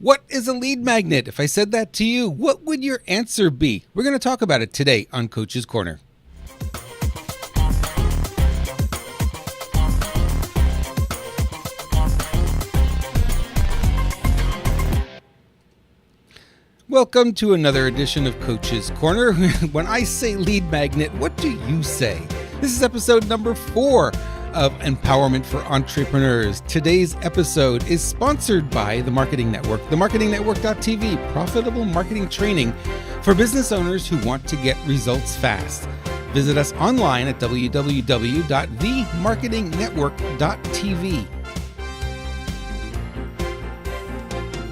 What is a lead magnet? If I said that to you, what would your answer be? We're going to talk about it today on Coach's Corner. Welcome to another edition of Coach's Corner. When I say lead magnet, what do you say? This is episode number 4 of Empowerment for Entrepreneurs. Today's episode is sponsored by the Marketing Network, themarketingnetwork.tv, profitable marketing training for business owners who want to get results fast. Visit us online at www.themarketingnetwork.tv.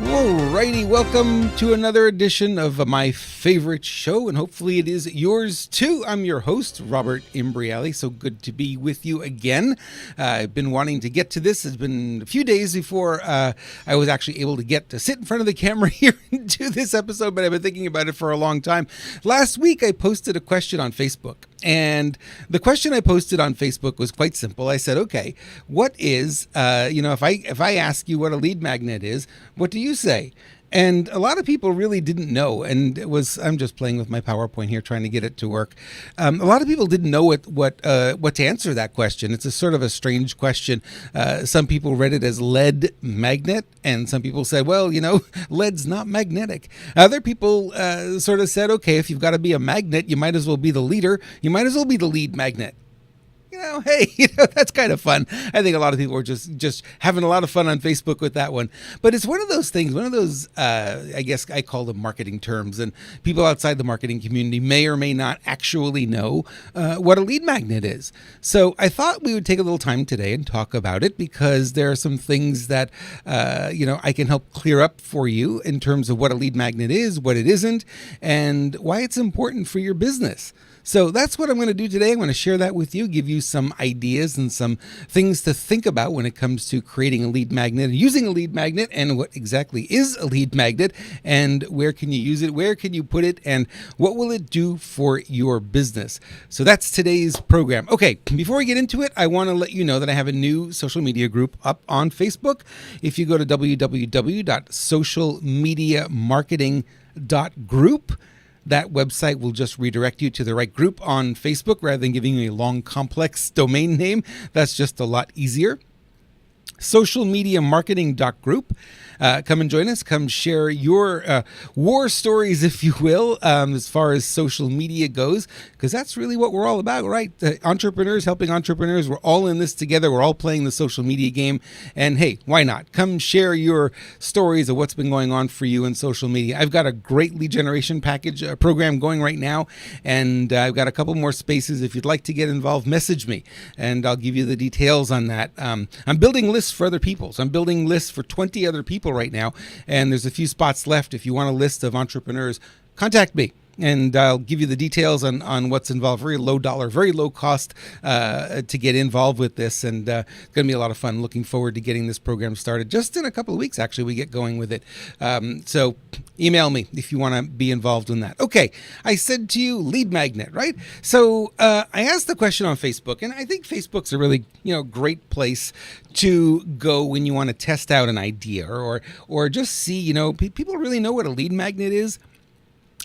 Alrighty, welcome to another edition of my favorite show, and hopefully it is yours too. I'm your host, Robert Imbriali. So good to be with you again. I've been wanting to get to this. It's been a few days before I was actually able to get to sit in front of the camera here and do this episode, but I've been thinking about it for a long time. Last week, I posted a question on Facebook. And the question I posted on Facebook was quite simple. I said, okay, what is, if I ask you what a lead magnet is, what do you say? And a lot of people really didn't know. And I'm just playing with my PowerPoint here, trying to get it to work. A lot of people didn't know what to answer that question. It's a sort of a strange question. Some people read it as lead magnet, and some people said, well, lead's not magnetic. Other people sort of said, okay, if you've got to be a magnet, you might as well be the leader. You might as well be the lead magnet. Hey, that's kind of fun. I think a lot of people are just having a lot of fun on Facebook with that one. But it's one of those things, I guess I call them marketing terms, and people outside the marketing community may or may not actually know what a lead magnet is. So I thought we would take a little time today and talk about it, because there are some things that, I can help clear up for you in terms of what a lead magnet is, what it isn't, and why it's important for your business. So that's what I'm going to do today. I'm going to share that with you, give you some ideas and some things to think about when it comes to creating a lead magnet and using a lead magnet, and what exactly is a lead magnet, and where can you use it, where can you put it, and what will it do for your business. So that's today's program. Okay, before we get into it, I want to let you know that I have a new social media group up on Facebook. If you go to www.socialmediamarketing.group, that website will just redirect you to the right group on Facebook rather than giving you a long, complex domain name. That's just a lot easier. Socialmediamarketing.group. Come and join us. Come share your war stories, if you will, as far as social media goes, because that's really what we're all about, right? Entrepreneurs helping entrepreneurs. We're all in this together. We're all playing the social media game. And hey, why not? Come share your stories of what's been going on for you in social media. I've got a great lead generation package program going right now, and I've got a couple more spaces. If you'd like to get involved, message me, and I'll give you the details on that. I'm building lists for other people. So I'm building lists for 20 other people right now, and there's a few spots left. If you want a list of entrepreneurs, contact me, and I'll give you the details on what's involved. Very low dollar, very low cost to get involved with this, and it's going to be a lot of fun. Looking forward to getting this program started. Just in a couple of weeks, actually, we get going with it. So email me if you want to be involved in that. Okay, I said to you, lead magnet, right? So I asked the question on Facebook, and I think Facebook's a really great place to go when you want to test out an idea or just see, people really know what a lead magnet is.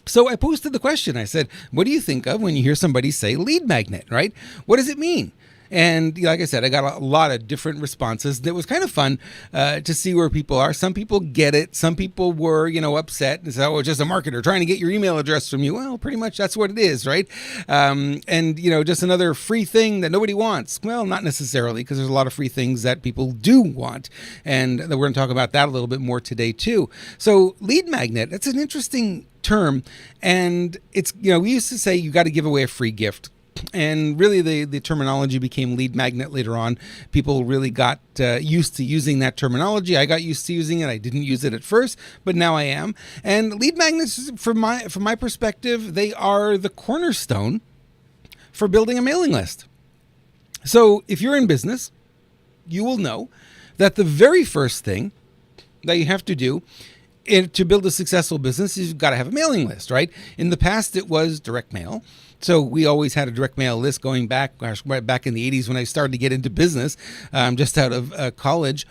So I posted the question. I said, what do you think of when you hear somebody say lead magnet, right? What does it mean? And like I said, I got a lot of different responses. It was kind of fun to see where people are. Some people get it. Some people were, upset and said, oh, it's just a marketer trying to get your email address from you. Well, pretty much that's what it is, right? And just another free thing that nobody wants. Well, not necessarily, because there's a lot of free things that people do want. And we're going to talk about that a little bit more today, too. So lead magnet, that's an interesting term. And it's, we used to say you got to give away a free gift. And really, the terminology became lead magnet later on. People really got used to using that terminology. I got used to using it. I didn't use it at first, but now I am. And lead magnets, from my perspective, they are the cornerstone for building a mailing list. So if you're in business, you will know that the very first thing that you have to do to build a successful business is you've got to have a mailing list, right? In the past, it was direct mail. So we always had a direct mail list going back in the 80s when I started to get into business, just out of college.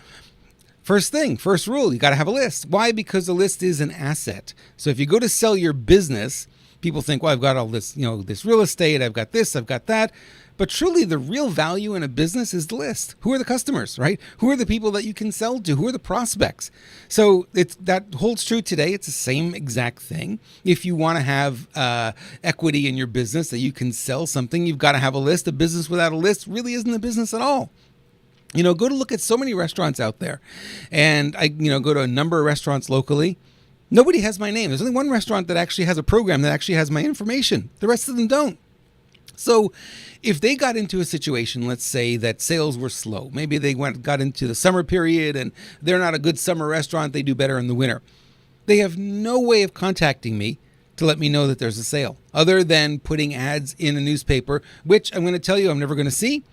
First thing, first rule, you got to have a list. Why? Because the list is an asset. So if you go to sell your business, people think, well, I've got all this, this real estate, I've got this, I've got that. But truly, the real value in a business is the list. Who are the customers, right? Who are the people that you can sell to? Who are the prospects? So that holds true today. It's the same exact thing. If you want to have equity in your business that you can sell something, you've got to have a list. A business without a list really isn't a business at all. Go to look at so many restaurants out there. And I, go to a number of restaurants locally. Nobody has my name. There's only one restaurant that actually has a program that actually has my information. The rest of them don't. So if they got into a situation, let's say that sales were slow, maybe they got into the summer period and they're not a good summer restaurant, they do better in the winter. They have no way of contacting me to let me know that there's a sale other than putting ads in a newspaper, which I'm going to tell you I'm never going to see.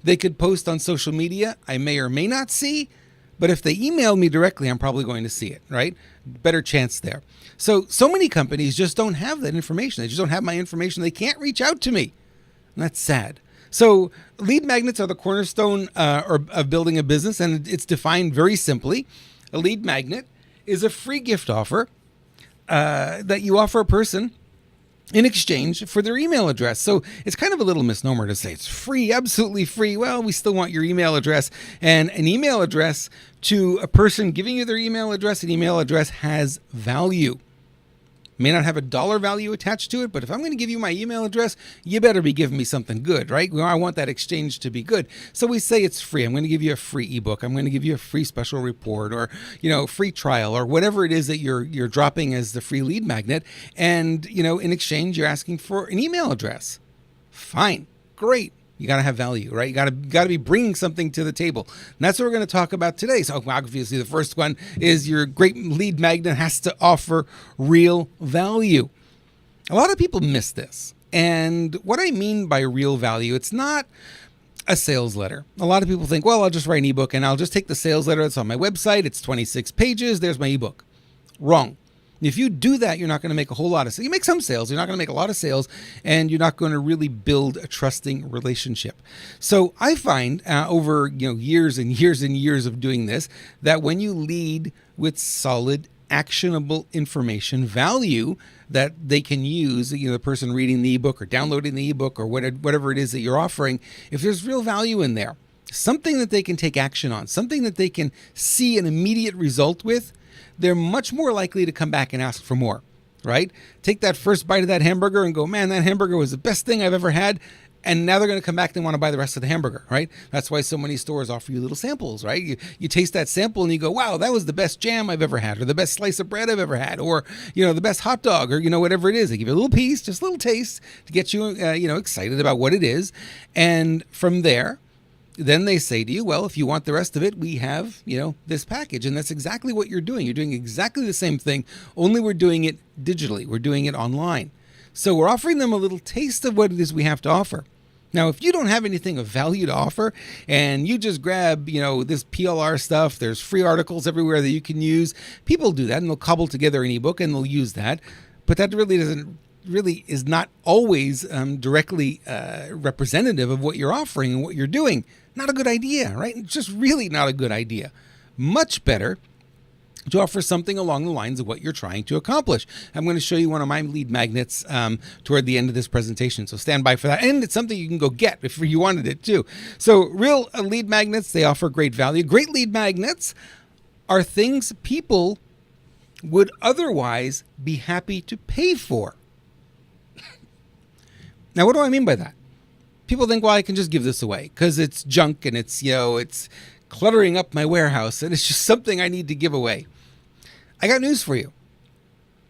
They could post on social media. I may or may not see, but if they email me directly, I'm probably going to see it, right? Better chance there. So many companies just don't have that information. They just don't have my information. They can't reach out to me. And that's sad. So lead magnets are the cornerstone of building a business, and it's defined very simply. A lead magnet is a free gift offer that you offer a person in exchange for their email address. So it's kind of a little misnomer to say it's free, absolutely free. Well, we still want your email address, and an email address to a person giving you their email address, an email address has value. May not have a dollar value attached to it, but if I'm going to give you my email address, you better be giving me something good, right? Well, I want that exchange to be good. So we say it's free. I'm going to give you a free ebook. I'm going to give you a free special report, or, free trial, or whatever it is that you're dropping as the free lead magnet. And, in exchange, you're asking for an email address. Fine. Great. You got to have value, right? You got to be bringing something to the table. And that's what we're going to talk about today. So obviously the first one is your great lead magnet has to offer real value. A lot of people miss this. And what I mean by real value, it's not a sales letter. A lot of people think, well, I'll just write an ebook and I'll just take the sales letter that's on my website. It's 26 pages. There's my ebook. Wrong. If you do that, you're not going to make a whole lot of sales. You make some sales. You're not going to make a lot of sales, and you're not going to really build a trusting relationship. So I find over years and years and years of doing this, that when you lead with solid, actionable information, value that they can use, the person reading the ebook or downloading the ebook or whatever it is that you're offering, if there's real value in there, something that they can take action on, something that they can see an immediate result with, they're much more likely to come back and ask for more, right? Take that first bite of that hamburger and go, man, that hamburger was the best thing I've ever had. And now they're going to come back and want to buy the rest of the hamburger, right? That's why so many stores offer you little samples, right? You taste that sample and you go, wow, that was the best jam I've ever had, or the best slice of bread I've ever had, or, the best hot dog, or, whatever it is. They give you a little piece, just a little taste to get you, excited about what it is. And from there, then they say to you, well, if you want the rest of it, we have, this package. And that's exactly what you're doing. You're doing exactly the same thing, only we're doing it digitally. We're doing it online. So we're offering them a little taste of what it is we have to offer. Now, if you don't have anything of value to offer and you just grab, this PLR stuff, there's free articles everywhere that you can use. People do that and they'll cobble together an ebook and they'll use that. But that really is not always directly representative of what you're offering and what you're doing. Not a good idea, right? It's just really not a good idea. Much better to offer something along the lines of what you're trying to accomplish. I'm going to show you one of my lead magnets toward the end of this presentation, so stand by for that. And it's something you can go get if you wanted it too. So real lead magnets, they offer great value. Great lead magnets are things people would otherwise be happy to pay for. Now, what do I mean by that? People think, well, I can just give this away because it's junk and it's, it's cluttering up my warehouse and it's just something I need to give away. I got news for you.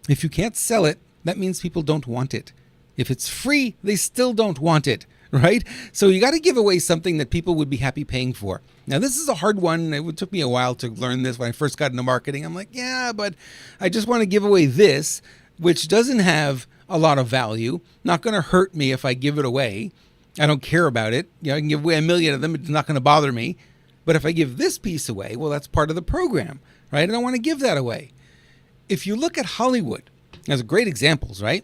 If you can't sell it, that means people don't want it. If it's free, they still don't want it, right? So you got to give away something that people would be happy paying for. Now, this is a hard one. It took me a while to learn this when I first got into marketing. I'm like, yeah, but I just want to give away this, which doesn't have a lot of value, not going to hurt me if I give it away. I don't care about it. I can give away 1 million of them. It's not going to bother me. But if I give this piece away, well, that's part of the program, right? I don't want to give that away. If you look at Hollywood, there's great examples, right?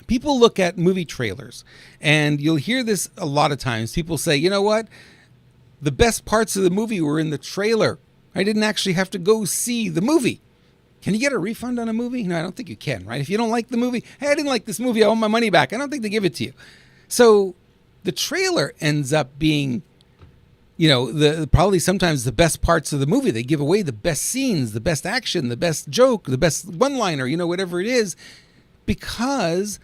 People look at movie trailers, and you'll hear this a lot of times. People say, you know what? The best parts of the movie were in the trailer. I didn't actually have to go see the movie. Can you get a refund on a movie? No, I don't think you can, right? If you don't like the movie, hey, I didn't like this movie, I want my money back. I don't think they give it to you. So the trailer ends up being, the probably sometimes the best parts of the movie. They give away the best scenes, the best action, the best joke, the best one-liner, whatever it is, because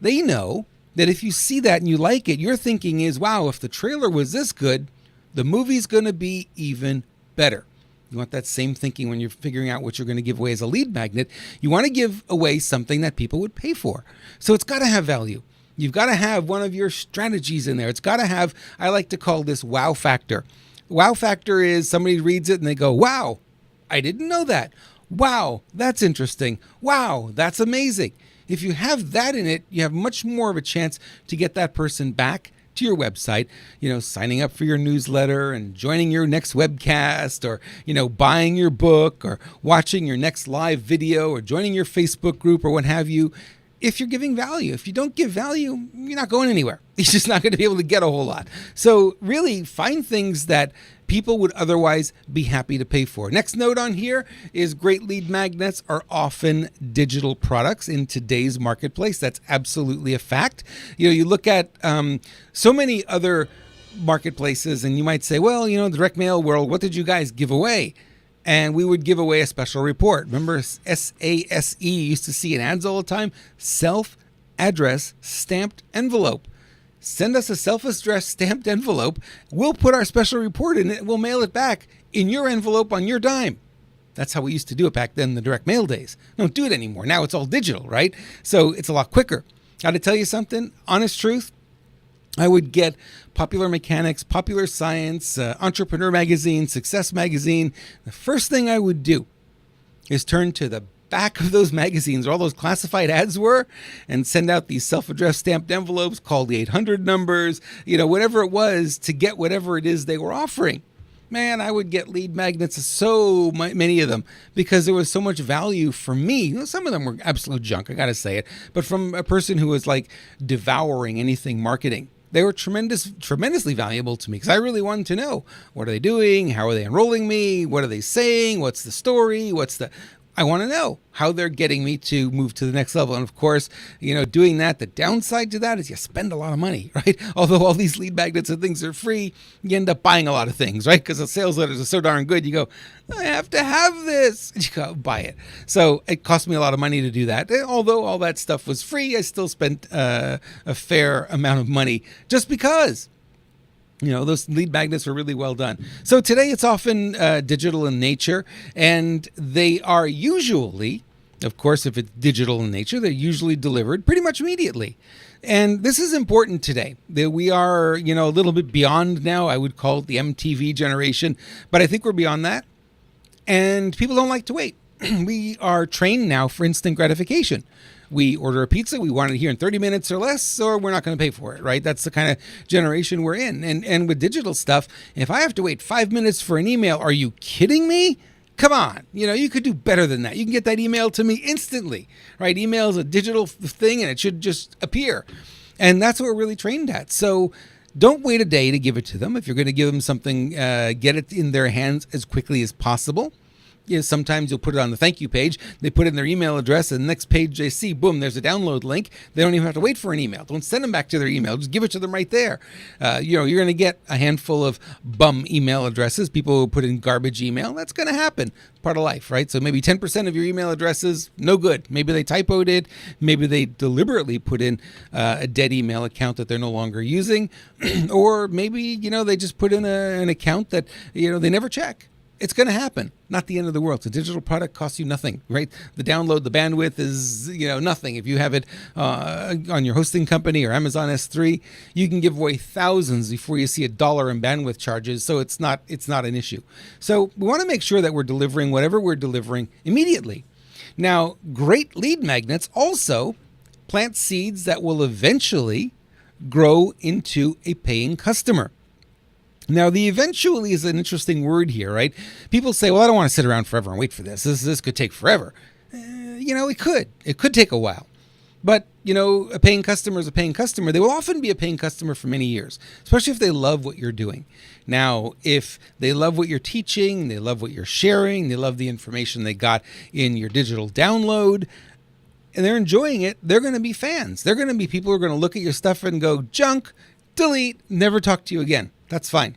they know that if you see that and you like it, your thinking is, wow, if the trailer was this good, the movie's going to be even better. You want that same thinking when you're figuring out what you're going to give away as a lead magnet. You want to give away something that people would pay for. So it's got to have value. You've got to have one of your strategies in there. It's got to have, I like to call this wow factor. Wow factor is somebody reads it and they go, wow, I didn't know that. Wow, that's interesting. Wow, that's amazing. If you have that in it, you have much more of a chance to get that person back to your website, signing up for your newsletter and joining your next webcast, or, buying your book, or watching your next live video, or joining your Facebook group, or what have you. If you're giving value. If you don't give value, you're not going anywhere. You're just not going to be able to get a whole lot. So really find things that people would otherwise be happy to pay for. Next note on here is great lead magnets are often digital products in today's marketplace. That's absolutely a fact. You look at so many other marketplaces and you might say, well, the direct mail world, what did you guys give away? And we would give away a special report. Remember SASE used to see in ads all the time? Self-address stamped envelope. Send us a self-addressed stamped envelope. We'll put our special report in it. We'll mail it back in your envelope on your dime. That's how we used to do it back then in the direct mail days. Don't do it anymore. Now it's all digital, right? So it's a lot quicker. Got to tell you something, honest truth. I would get Popular Mechanics, Popular Science, Entrepreneur Magazine, Success Magazine. The first thing I would do is turn to the back of those magazines where all those classified ads were and send out these self-addressed stamped envelopes, call the 800 numbers, whatever it was, to get whatever it is they were offering. Man, I would get lead magnets, so many of them, because there was so much value for me. Some of them were absolute junk, I got to say it, but from a person who was like devouring anything marketing. They were tremendously valuable to me because I really wanted to know, what are they doing? How are they enrolling me? What are they saying? What's the story? I want to know how they're getting me to move to the next level. And of course, doing that, the downside to that is you spend a lot of money, right? Although all these lead magnets and things are free, you end up buying a lot of things, right? Because the sales letters are so darn good. You go, I have to have this. And you go, buy it. So it cost me a lot of money to do that. Although all that stuff was free, I still spent a fair amount of money just because. Those lead magnets were really well done. So today it's often digital in nature, and they are usually, of course, if it's digital in nature, they're usually delivered pretty much immediately. And this is important today. That we are, a little bit beyond now. I would call it the MTV generation, but I think we're beyond that. And people don't like to wait. We are trained now for instant gratification. We order a pizza, we want it here in 30 minutes or less, or we're not going to pay for it, right? That's the kind of generation we're in. And with digital stuff, if I have to wait 5 minutes for an email, are you kidding me? Come on. You could do better than that. You can get that email to me instantly, right? Email is a digital thing and it should just appear. And that's what we're really trained at. So don't wait a day to give it to them. If you're going to give them something, get it in their hands as quickly as possible. Sometimes you'll put it on the thank you page. They put in their email address, and the next page they see, boom, there's a download link. They don't even have to wait for an email. Don't send them back to their email. Just give it to them right there. You're going to get a handful of bum email addresses. People who put in garbage email. That's going to happen. Part of life, right? So maybe 10% of your email addresses, no good. Maybe they typoed it. Maybe they deliberately put in a dead email account that they're no longer using. Or maybe, they just put in an account that, they never check. It's going to happen. Not the end of the world. It's a digital product, costs you nothing, right? The download, the bandwidth is, nothing. If you have it on your hosting company or Amazon S3, you can give away thousands before you see $1 in bandwidth charges. So it's not an issue. So we want to make sure that we're delivering whatever we're delivering immediately. Now, great lead magnets also plant seeds that will eventually grow into a paying customer. Now, the eventually is an interesting word here, right? People say, well, I don't want to sit around forever and wait for this. This could take forever. It could. It could take a while. But a paying customer is a paying customer. They will often be a paying customer for many years, especially if they love what you're doing. Now, if they love what you're teaching, they love what you're sharing, they love the information they got in your digital download, and they're enjoying it, they're going to be fans. They're going to be people who are going to look at your stuff and go, junk, delete, never talk to you again. That's fine.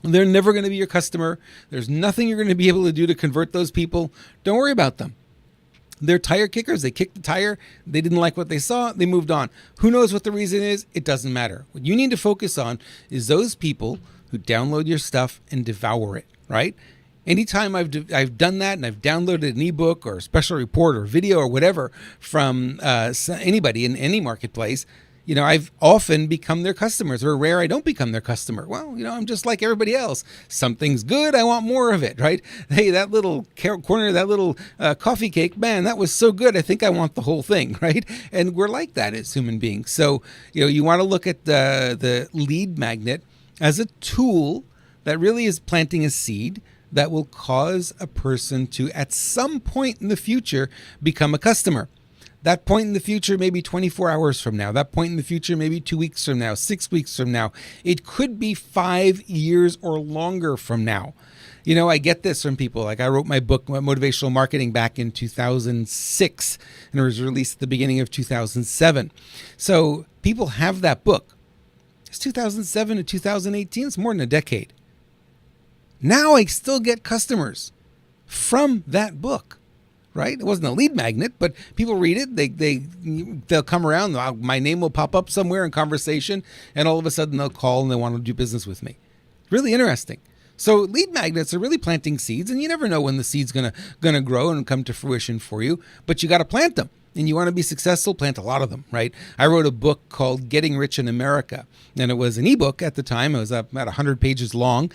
They're never going to be your customer. There's nothing you're going to be able to do to convert those people. Don't worry about them. They're tire kickers. They kicked the tire. They didn't like what they saw. They moved on. Who knows what the reason is? It doesn't matter. What you need to focus on is those people who download your stuff and devour it, right? Anytime I've done that and I've downloaded an ebook or a special report or video or whatever from anybody in any marketplace, I've often become their customers. Or rare I don't become their customer. Well, I'm just like everybody else. Something's good, I want more of it, right? Hey, that little corner, that little coffee cake, man, that was so good. I think I want the whole thing, right? And we're like that as human beings. So, you want to look at the lead magnet as a tool that really is planting a seed that will cause a person to, at some point in the future, become a customer. That point in the future, maybe 24 hours from now. That point in the future, maybe 2 weeks from now, 6 weeks from now. It could be 5 years or longer from now. I get this from people. Like I wrote my book, Motivational Marketing, back in 2006, and it was released at the beginning of 2007. So people have that book. It's 2007 to 2018. It's more than a decade. Now I still get customers from that book. Right? It wasn't a lead magnet, but people read it. They'll come around. My name will pop up somewhere in conversation, and all of a sudden they'll call and they want to do business with me. Really interesting. So lead magnets are really planting seeds, and you never know when the seed's gonna grow and come to fruition for you. But you got to plant them, and you want to be successful. Plant a lot of them. Right? I wrote a book called Getting Rich in America, and it was an ebook at the time. It was about 100 pages long.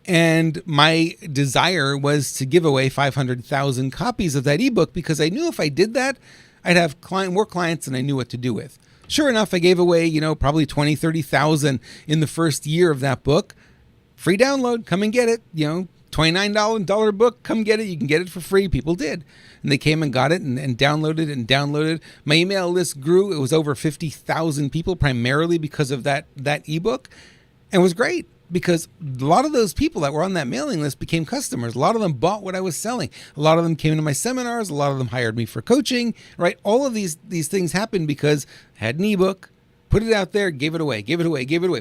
And my desire was to give away 500,000 copies of that ebook because I knew if I did that, I'd have more clients than I knew what to do with. Sure enough, I gave away, probably 20, 30,000 in the first year of that book. Free download, come and get it. $29 book, come get it. You can get it for free. People did. And they came and got it and downloaded and downloaded. My email list grew. It was over 50,000 people, primarily because of that ebook. And it was great. Because a lot of those people that were on that mailing list became customers. A lot of them bought what I was selling. A lot of them came to my seminars. A lot of them hired me for coaching, right? All of these things happened because I had an ebook, put it out there, gave it away.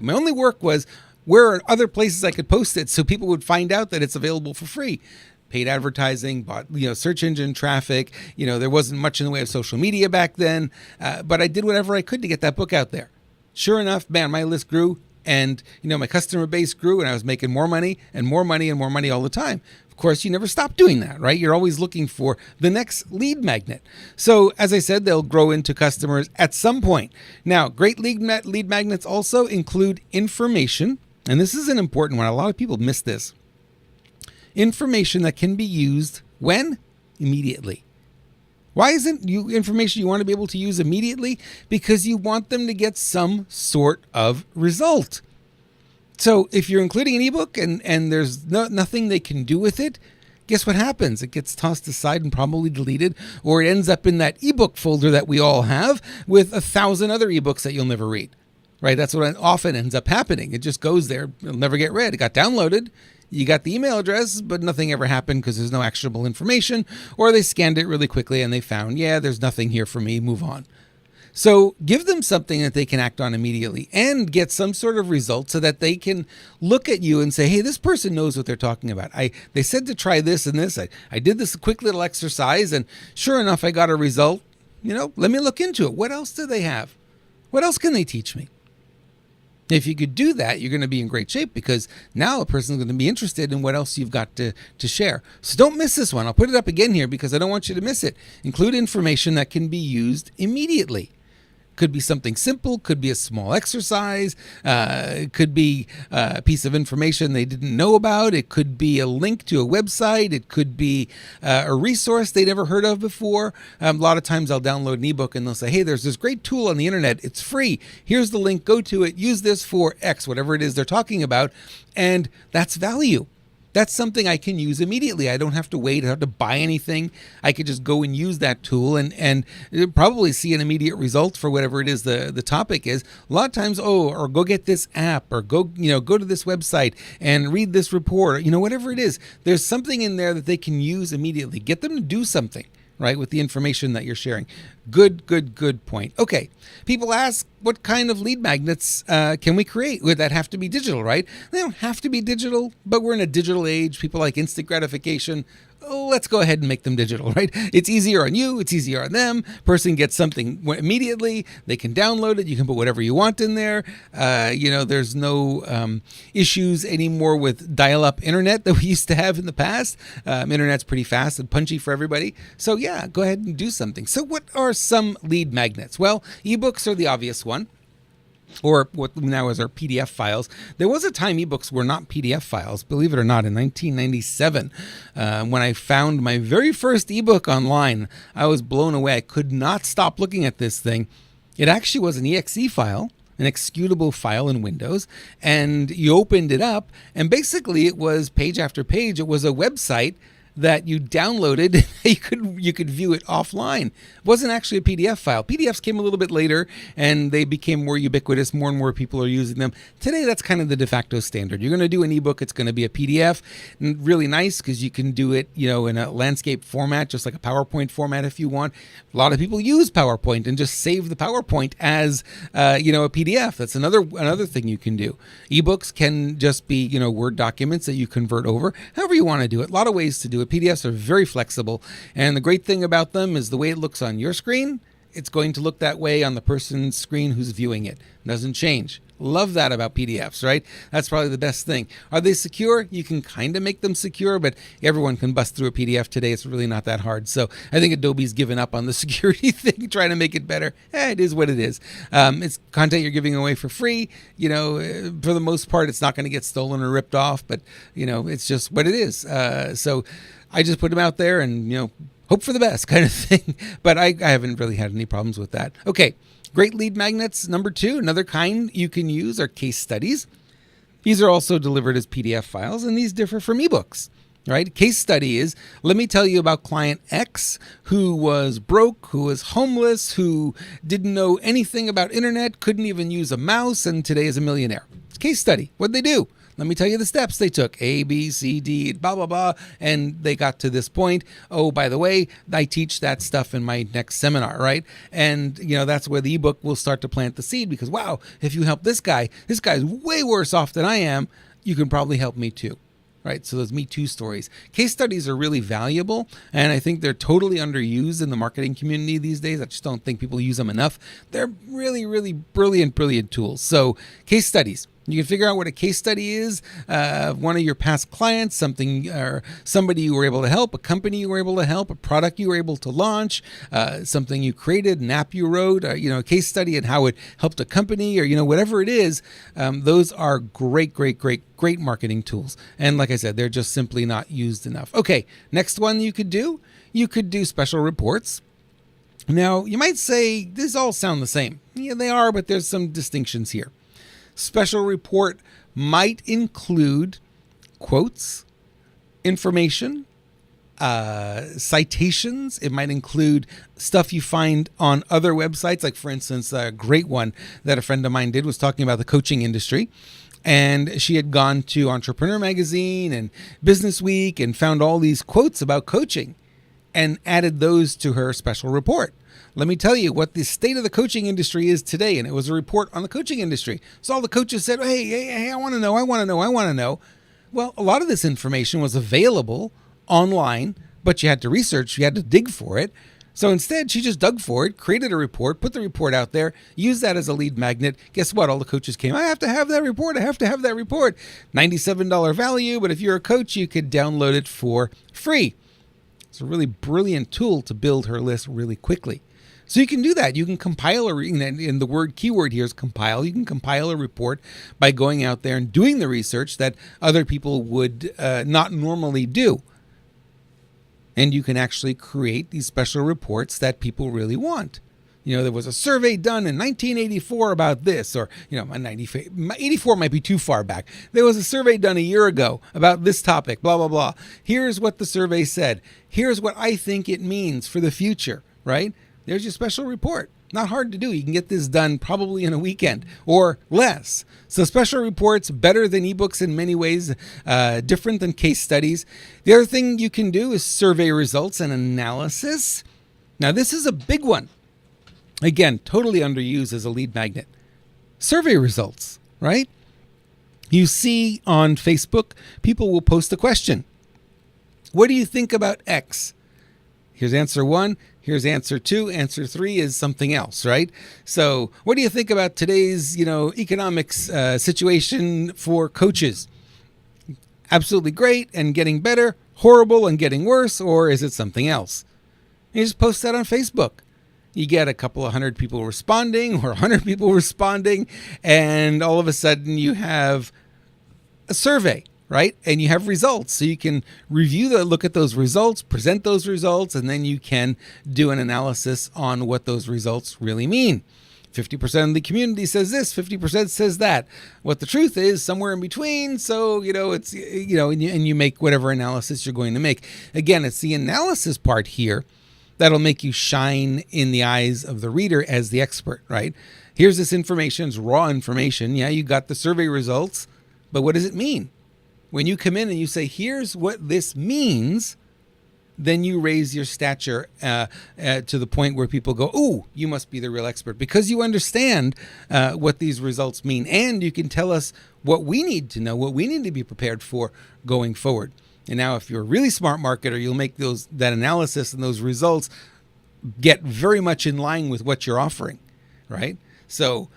My only work was where are other places I could post it so people would find out that it's available for free. Paid advertising, bought search engine traffic. There wasn't much in the way of social media back then, but I did whatever I could to get that book out there. Sure enough, man, my list grew. And, my customer base grew and I was making more money and more money and more money all the time. Of course, you never stop doing that, right? You're always looking for the next lead magnet. So as I said, they'll grow into customers at some point. Now, great lead magnets also include information. And this is an important one. A lot of people miss this. Information that can be used when? Immediately. Why isn't information you want to be able to use immediately? Because you want them to get some sort of result. So if you're including an ebook and there's nothing they can do with it, guess what happens? It gets tossed aside and probably deleted, or it ends up in that ebook folder that we all have with 1,000 other ebooks that you'll never read. Right? That's what often ends up happening. It just goes there. It'll never get read. It got downloaded. You got the email address, but nothing ever happened because there's no actionable information, or they scanned it really quickly and they found, there's nothing here for me, move on. So give them something that they can act on immediately and get some sort of result so that they can look at you and say, hey, this person knows what they're talking about. They said to try this and this. I did this quick little exercise and sure enough, I got a result. Let me look into it. What else do they have? What else can they teach me? If you could do that, you're going to be in great shape because now a person's going to be interested in what else you've got to share. So don't miss this one. I'll put it up again here because I don't want you to miss it. Include information that can be used immediately. Could be something simple, could be a small exercise, could be a piece of information they didn't know about. It could be a link to a website. It could be a resource they never heard of before. A lot of times I'll download an ebook and they'll say, hey, there's this great tool on the internet. It's free. Here's the link. Go to it. Use this for X, whatever it is they're talking about. And that's value. that's something I can use immediately. I don't have to wait. I don't have to buy anything. I could just go and use that tool and probably see an immediate result for whatever it is the topic is. A lot of times, or go get this app, or go to this website and read this report, or, whatever it is. There's something in there that they can use immediately. Get them to do something, right, with the information that you're sharing. Good point. Okay. People ask, what kind of lead magnets can we create? Would that have to be digital, right? They don't have to be digital, but we're in a digital age. People like instant gratification. Let's go ahead and make them digital, right? It's easier on you. It's easier on them. Person gets something immediately. They can download it. You can put whatever you want in there. There's no issues anymore with dial-up internet that we used to have in the past. Internet's pretty fast and punchy for everybody. So yeah, go ahead and do something. So what are some lead magnets? Well, ebooks are the obvious one, or what now is our PDF files. There was a time ebooks were not PDF files, believe it or not, in 1997. When I found my very first ebook online, I was blown away. I could not stop looking at this thing. It actually was an exe file, an executable file in Windows, and you opened it up, and basically it was page after page. It was a website that you downloaded. You could view it offline. It wasn't actually a PDF file. PDFs came a little bit later, and they became more ubiquitous. More and more people are using them. Today, that's kind of the de facto standard. You're going to do an ebook, it's going to be a PDF. And really nice because you can do it, in a landscape format, just like a PowerPoint format if you want. A lot of people use PowerPoint and just save the PowerPoint as, a PDF. That's another thing you can do. Ebooks can just be, Word documents that you convert over, however you want to do it. A lot of ways to do it. PDFs are very flexible, and the great thing about them is the way it looks on your screen, it's going to look that way on the person's screen who's viewing it. It doesn't change. Love that about PDFs, right? That's probably the best thing. Are they secure? You can kind of make them secure, but everyone can bust through a PDF today. It's really not that hard. So I think Adobe's given up on the security thing, trying to make it better. It is what it is. It's content you're giving away for free. For the most part, it's not going to get stolen or ripped off, but, it's just what it is. So I just put them out there and, hope for the best kind of thing. But I haven't really had any problems with that. Okay. Great lead magnets. Number 2, another kind you can use are case studies. These are also delivered as PDF files, and these differ from ebooks, right? Case study is, let me tell you about client X who was broke, who was homeless, who didn't know anything about internet, couldn't even use a mouse, and today is a millionaire. It's case study. What'd they do? Let me tell you the steps they took. A, B, C, D, blah, blah, blah. And they got to this point. Oh, by the way, I teach that stuff in my next seminar, right? And, that's where the ebook will start to plant the seed because, wow, if you help this guy's way worse off than I am, you can probably help me too. Right. So those Me Too stories. Case studies are really valuable, and I think they're totally underused in the marketing community these days. I just don't think people use them enough. They're really, really brilliant tools. So case studies. You can figure out what a case study is, one of your past clients, something or somebody you were able to help, a company you were able to help, a product you were able to launch, something you created, an app you wrote, a case study and how it helped a company or, whatever it is. Those are great marketing tools. And like I said, they're just simply not used enough. Okay, next one you could do special reports. Now, you might say, these all sound the same. Yeah, they are, but there's some distinctions here. Special report might include quotes, information, citations. It might include stuff you find on other websites. Like, for instance, a great one that a friend of mine did was talking about the coaching industry. And she had gone to Entrepreneur Magazine and Business Week and found all these quotes about coaching and added those to her special report. Let me tell you what the state of the coaching industry is today. And it was a report on the coaching industry. So all the coaches said, hey, I want to know. Well, a lot of this information was available online, but you had to research, you had to dig for it. So instead, she just dug for it, created a report, put the report out there, used that as a lead magnet. Guess what? All the coaches came, I have to have that report. $97 value, but if you're a coach, you could download it for free. It's a really brilliant tool to build her list really quickly. So you can do that. You can compile and the keyword here is compile. You can compile a report by going out there and doing the research that other people would not normally do. And you can actually create these special reports that people really want. There was a survey done in 1984 about this, or, 84 might be too far back. There was a survey done a year ago about this topic, blah, blah, blah. Here's what the survey said. Here's what I think it means for the future, right? There's your special report. Not hard to do. You can get this done probably in a weekend or less. So special reports, better than ebooks in many ways, different than case studies. The other thing you can do is survey results and analysis. Now, this is a big one. Again, totally underused as a lead magnet. Survey results, right? You see on Facebook, people will post a question. What do you think about X? Here's answer 1. Here's answer 2. Answer 3 is something else, right? So what do you think about today's, economics situation for coaches? Absolutely great and getting better, horrible and getting worse, or is it something else? And you just post that on Facebook. You get a couple of 100 people responding or 100 people responding, and all of a sudden you have a survey, right? And you have results. So you can look at those results, present those results, and then you can do an analysis on what those results really mean. 50% of the community says this, 50% says that. What the truth is, somewhere in between. So, it's, and you make whatever analysis you're going to make. Again, it's the analysis part here that'll make you shine in the eyes of the reader as the expert, right? Here's this information, it's raw information. Yeah, you got the survey results, but what does it mean? When you come in and you say, here's what this means, then you raise your stature to the point where people go, ooh, you must be the real expert, because you understand what these results mean. And you can tell us what we need to know, what we need to be prepared for going forward. And now if you're a really smart marketer, you'll make that analysis and those results get very much in line with what you're offering, right? So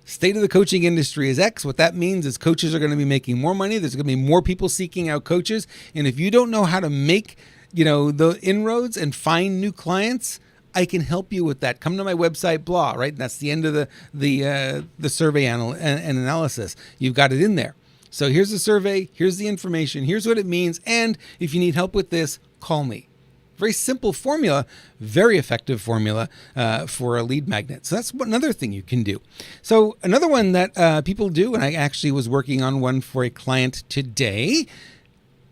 state of the coaching industry is X. What that means is coaches are going to be making more money. There's going to be more people seeking out coaches. And if you don't know how to make, the inroads and find new clients, I can help you with that. Come to my website, blah, right? And that's the end of the survey and analysis. You've got it in there. So here's the survey, here's the information, here's what it means, and if you need help with this, call me. Very simple formula, very effective formula for a lead magnet. So that's another thing you can do. So another one that people do, and I actually was working on one for a client today,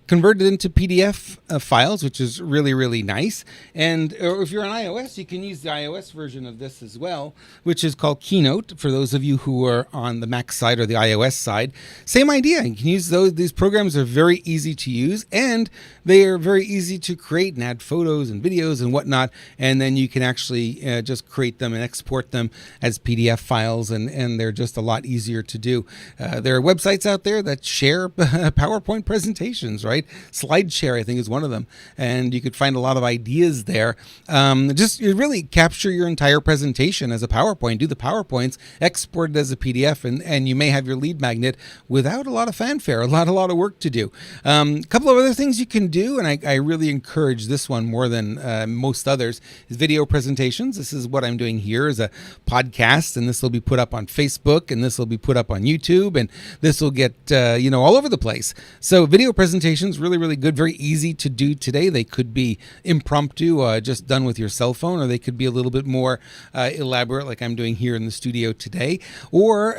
converted into PDF files, which is really, really nice. And if you're on iOS, you can use the iOS version of this as well, which is called Keynote, for those of you who are on the Mac side or the iOS side. Same idea. You can use those. These programs are very easy to use, and they are very easy to create and add photos and videos and whatnot. And then you can actually just create them and export them as PDF files, and they're just a lot easier to do. There are websites out there that share PowerPoint presentations, right? SlideShare, I think, is one of them. And you could find a lot of ideas there. Just really capture your entire presentation as a PowerPoint. Do the PowerPoints, export it as a PDF, and you may have your lead magnet without a lot of fanfare, a lot of work to do. A couple of other things you can do, and I really encourage this one more than most others, is video presentations. This is what I'm doing here as a podcast, and this will be put up on Facebook, and this will be put up on YouTube, and this will get all over the place. So video presentations, really, really good, very easy to do today. They could be impromptu, just done with your cell phone, or they could be a little bit more elaborate, like I'm doing here in the studio today, or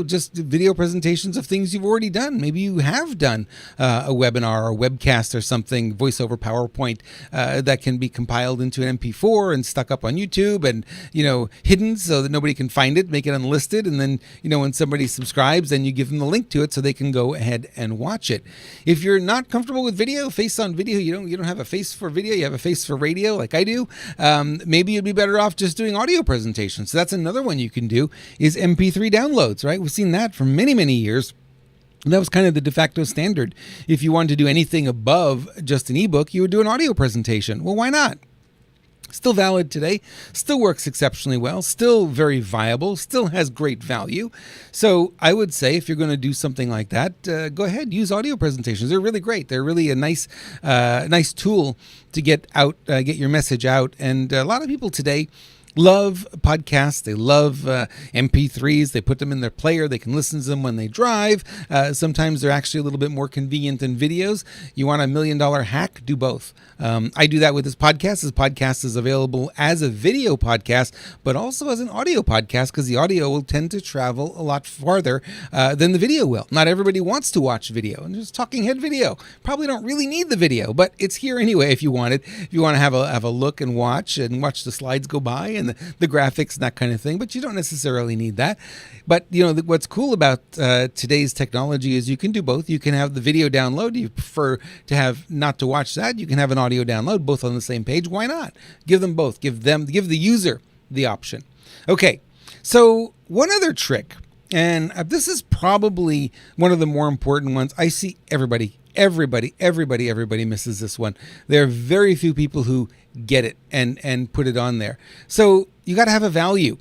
just video presentations of things you've already done. Maybe you have done a webinar or webcast or something, voice over PowerPoint, that can be compiled into an MP4 and stuck up on YouTube and hidden so that nobody can find it, make it unlisted, and then when somebody subscribes, then you give them the link to it so they can go ahead and watch it. If you're not comfortable with video, face on video, you don't have a face for video, you have a face for radio like I do, maybe you'd be better off just doing audio presentations. So that's another one you can do, is MP3 downloads, right? We've seen that for many, many years. That was kind of the de facto standard. If you wanted to do anything above just an ebook, you would do an audio presentation. Well, why not? Still valid today, still works exceptionally well, still very viable, still has great value. So I would say if you're going to do something like that, go ahead, use audio presentations. They're really great. They're really a nice tool to get your message out. And a lot of people today love podcasts. They love MP3s. They put them in their player. They can listen to them when they drive. Sometimes they're actually a little bit more convenient than videos. You want $1 million hack? Do both. I do that with this podcast. This podcast is available as a video podcast, but also as an audio podcast, because the audio will tend to travel a lot farther than the video will. Not everybody wants to watch video, and just talking head video. Probably don't really need the video, but it's here anyway if you want it. If you want to have a look and watch the slides go by and the graphics and that kind of thing, but you don't necessarily need that. But what's cool about today's technology is you can do both. You can have the video download. You prefer to have not to watch that. You can have an audio download, both on the same page. Why not? Give them both. Give the user the option. Okay, so one other trick, and this is probably one of the more important ones. I see everybody misses this one. There are very few people who get it and put it on there. So you got to have a value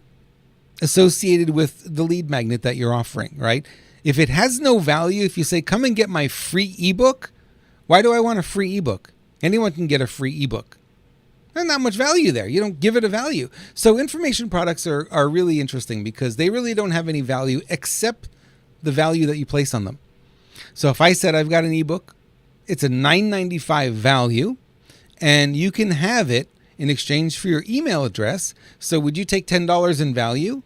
associated with the lead magnet that you're offering, right? If it has no value, if you say, come and get my free ebook, why do I want a free ebook? Anyone can get a free ebook. There's not much value there. You don't give it a value. So information products are really interesting because they really don't have any value except the value that you place on them. So if I said I've got an ebook, it's a $9.95 value, and you can have it in exchange for your email address. So would you take $10 in value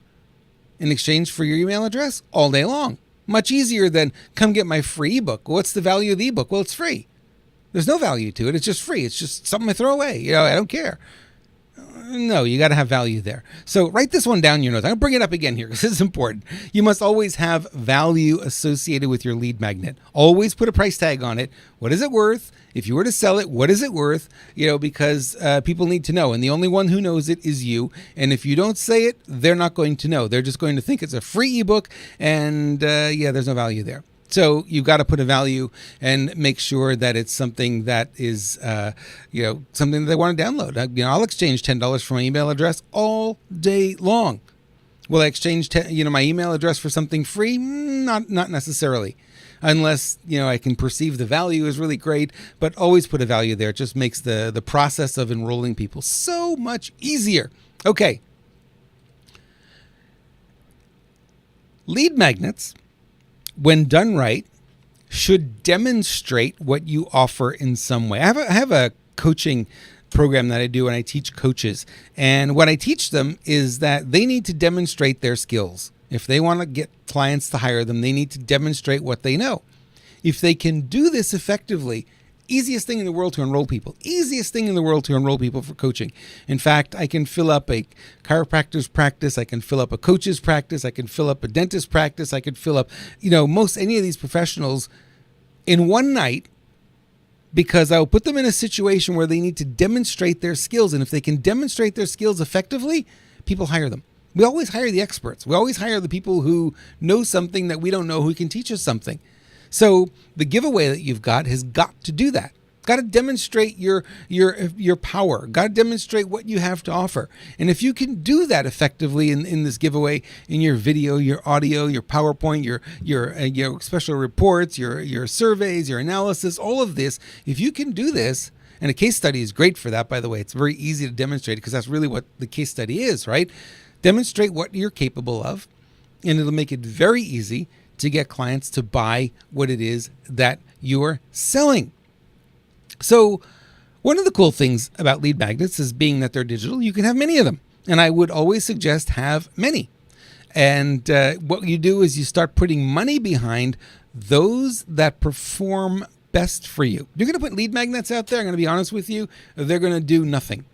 in exchange for your email address? All day long. Much easier than come get my free ebook. What's the value of the ebook? Well, it's free. There's no value to it. It's just free. It's just something I throw away. I don't care. No, you got to have value there. So write this one down in your notes. I'm going to bring it up again here because this is important. You must always have value associated with your lead magnet. Always put a price tag on it. What is it worth? If you were to sell it, what is it worth? Because people need to know. And the only one who knows it is you. And if you don't say it, they're not going to know. They're just going to think it's a free ebook. And there's no value there. So you've got to put a value and make sure that it's something that is, something that they want to download. I'll exchange $10 for my email address all day long. Will I exchange, my email address for something free? Not necessarily, unless I can perceive the value is really great. But always put a value there. It just makes the process of enrolling people so much easier. Okay, lead magnets, when done right, should demonstrate what you offer in some way. I have a coaching program that I do, and I teach coaches. And what I teach them is that they need to demonstrate their skills. If they want to get clients to hire them, they need to demonstrate what they know. If they can do this effectively, easiest thing in the world to enroll people. Easiest thing in the world to enroll people for coaching. In fact, I can fill up a chiropractor's practice. I can fill up a coach's practice. I can fill up a dentist practice. I could fill up, most any of these professionals in one night, because I will put them in a situation where they need to demonstrate their skills. And if they can demonstrate their skills effectively, people hire them. We always hire the experts. We always hire the people who know something that we don't know, who can teach us something. So the giveaway that you've got has got to do that. Got to demonstrate your power. Got to demonstrate what you have to offer. And if you can do that effectively in this giveaway, in your video, your audio, your PowerPoint, your special reports, your surveys, your analysis, all of this, if you can do this, and a case study is great for that, by the way. It's very easy to demonstrate because that's really what the case study is, right? Demonstrate what you're capable of, and it'll make it very easy to get clients to buy what it is that you're selling. So one of the cool things about lead magnets is being that they're digital, you can have many of them. And I would always suggest have many. And what you do is you start putting money behind those that perform best for you. You're going to put lead magnets out there, I'm going to be honest with you, they're going to do nothing.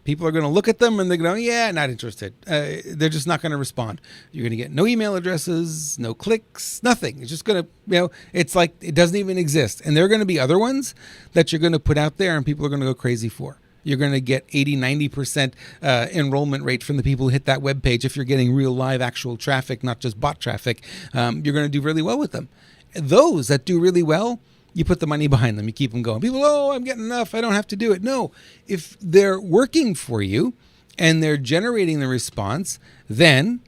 People are going to look at them and they're going to go, yeah, not interested. They're just not going to respond. You're going to get no email addresses, no clicks, nothing. It's just going to, it's like it doesn't even exist. And there are going to be other ones that you're going to put out there and people are going to go crazy for. You're going to get 80, 90% enrollment rate from the people who hit that web page. If you're getting real live actual traffic, not just bot traffic, you're going to do really well with them. Those that do really well, you put the money behind them. You keep them going. People, I'm getting enough. I don't have to do it. No, if they're working for you and they're generating the response, then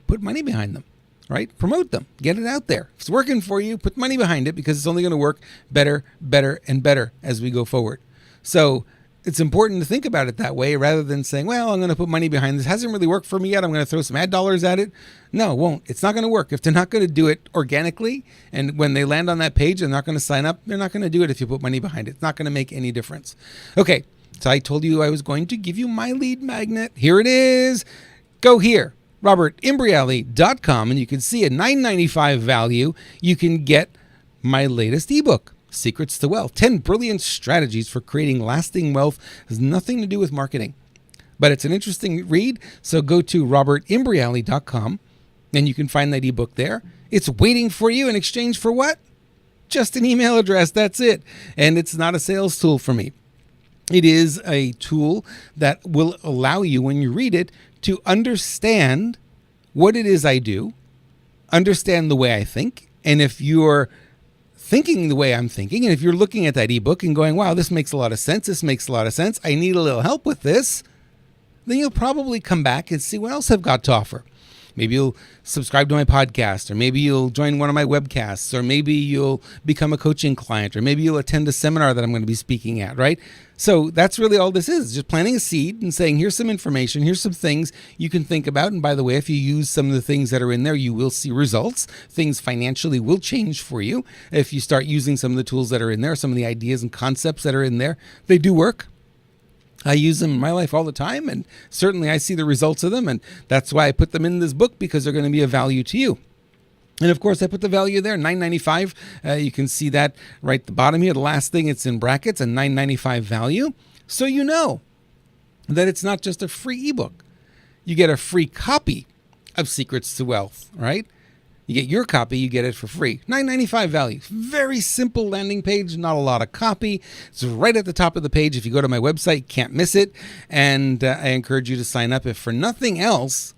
put money behind them, right? Promote them. Get it out there. If it's working for you, put money behind it because it's only going to work better, better, and better as we go forward. So it's important to think about it that way rather than saying, well, I'm going to put money behind this. It hasn't really worked for me yet. I'm going to throw some ad dollars at it. No, it won't. It's not going to work. If they're not going to do it organically, and when they land on that page, they're not going to sign up, they're not going to do it if you put money behind it. It's not going to make any difference. Okay, so I told you I was going to give you my lead magnet. Here it is. Go here, robertimbriali.com, and you can see a $9.95 value. You can get my latest ebook, Secrets to Wealth, 10 Brilliant Strategies for Creating Lasting Wealth. It has nothing to do with marketing, but it's an interesting read. So go to robertimbriali.com and you can find that ebook there. It's waiting for you in exchange for what? Just an email address. That's it. And it's not a sales tool for me. It is a tool that will allow you, when you read it, to understand what it is I do, understand the way I think. And if you're thinking the way I'm thinking, and if you're looking at that ebook and going, wow, this makes a lot of sense, I need a little help with this, then you'll probably come back and see what else I've got to offer. Maybe you'll subscribe to my podcast, or maybe you'll join one of my webcasts, or maybe you'll become a coaching client, or maybe you'll attend a seminar that I'm going to be speaking at, right? So that's really all this is, just planting a seed and saying, here's some information, here's some things you can think about. And by the way, if you use some of the things that are in there, you will see results. Things financially will change for you. If you start using some of the tools that are in there, some of the ideas and concepts that are in there, they do work. I use them in my life all the time, and certainly I see the results of them, and that's why I put them in this book, because they're going to be of value to you. And of course, I put the value there, $9.95. You can see that right at the bottom here. The last thing, it's in brackets, a $9.95 value. So you know that it's not just a free ebook. You get a free copy of Secrets to Wealth, right? You get your copy, you get it for free. $9.95 value. Very simple landing page, not a lot of copy. It's right at the top of the page. If you go to my website, can't miss it. And I encourage you to sign up, if for nothing else,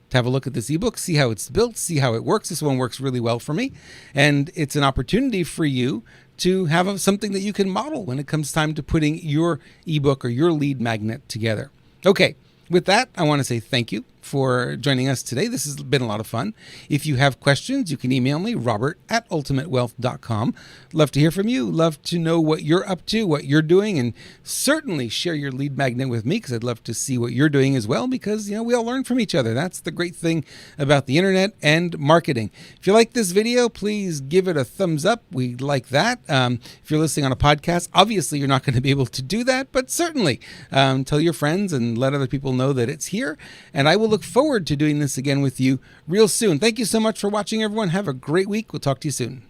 to have a look at this ebook, see how it's built, see how it works. This one works really well for me. And it's an opportunity for you to have something that you can model when it comes time to putting your ebook or your lead magnet together. Okay. With that, I want to say thank you for joining us today. This has been a lot of fun. If you have questions, you can email me, robert@ultimatewealth.com. Love to hear from you. Love to know what you're up to, what you're doing, and certainly share your lead magnet with me, because I'd love to see what you're doing as well, because, we all learn from each other. That's the great thing about the internet and marketing. If you like this video, please give it a thumbs up. We like that. If you're listening on a podcast, obviously you're not going to be able to do that, but certainly tell your friends and let other people know that it's here. And I will look forward to doing this again with you real soon. Thank you so much for watching, everyone. Have a great week. We'll talk to you soon.